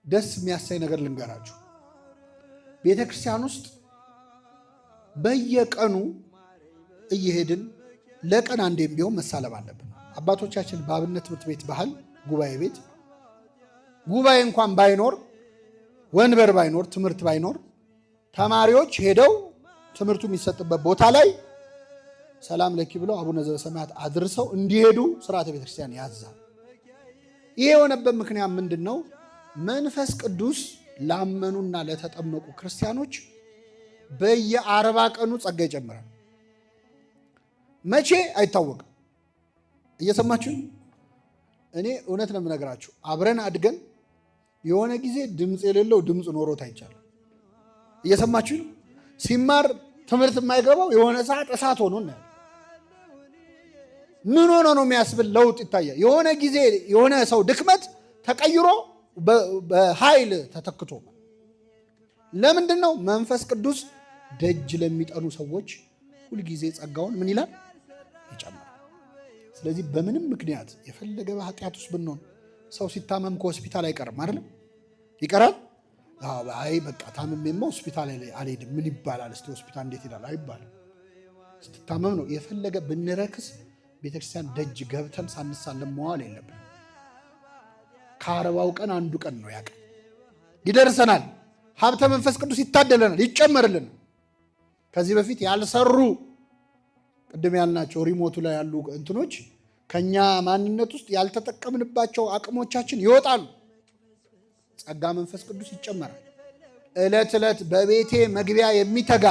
ደስ የሚያሳይ ነገር ልንገራችሁ። ቤተ ክርስቲያን ውስጥ በየቀኑ እየሄድን ለቀን አንዴም ቢሆን መሳለም አለብን። አባቶቻችን በአብነት ትምህርት ቤት ባህል ጉባኤ ቤት ጉባኤ እንኳን ባይኖር ወንበር ባይኖር ትምህርት ባይኖር ተማሪዎች ሄደው ትምህርቱ የሚሰጥበት ቦታ ላይ ሰላም ለኪ ብለው አቡነ ዘበሰማያት አድርሰው እንዲሄዱ ስርዓተ ቤተክርስቲያን ያዛል። ይሄ የሆነበት ምክንያት ምንድን ነው? መንፈስ ቅዱስ ላመኑና ለተጠመቁ ክርስቲያኖች በየ40 ቀኑ ጸጋ ይጨምራል። መቼ አይታወቅም። እየሰማችሁ እኔ እውነት ነው የምነግራችሁ። አብረን አድገን የሆነ ጊዜ ድምፅ የሌለው ድምፅ ኖሮት አይቻልም። እየሰማችሁ ሲማር ትምህርት የማይገባው የሆነ ሰዓት እሳት ሆኖ ነው። ምን ሆኖ ነው የሚያስብል ለውጥ ይታያል። የሆነ ጊዜ የሆነ ሰው ድክመት ተቀይሮ በኃይል ተተክቶ። ለምንድን ነው? መንፈስ ቅዱስ ደጅ ለሚጠኑ ሰዎች ሁልጊዜ ጸጋውን ምን ይላል? ይጨምራል። ስለዚህ በምንም ምክንያት የፈለገ በኃጢአት ውስጥ ብንሆን ሰው ሲታመም ከሆስፒታል አይቀርም አይደለም? ይቀራል። አይ በቃ ታምሜማ ሆስፒታል አልሄድም ምን ይባላል? እስቲ ሆስፒታል እንዴት ይላል? አይባልም። ስትታመም ነው። የፈለገ ብንረክስ ቤተክርስቲያን ደጅ ገብተን ሳንሳለም መዋል የለብን። ከ40 ቀን አንዱ ቀን ነው ያቀ ይደርሰናል። ሀብተ መንፈስ ቅዱስ ይታደለናል፣ ይጨመርልናል። ከዚህ በፊት ያልሰሩ ቅድም ያልናቸው ሪሞቱ ላይ ያሉ እንትኖች ከኛ ማንነት ውስጥ ያልተጠቀምንባቸው አቅሞቻችን ይወጣሉ። ጸጋ መንፈስ ቅዱስ ይጨመራል። ዕለት ዕለት በቤቴ መግቢያ የሚተጋ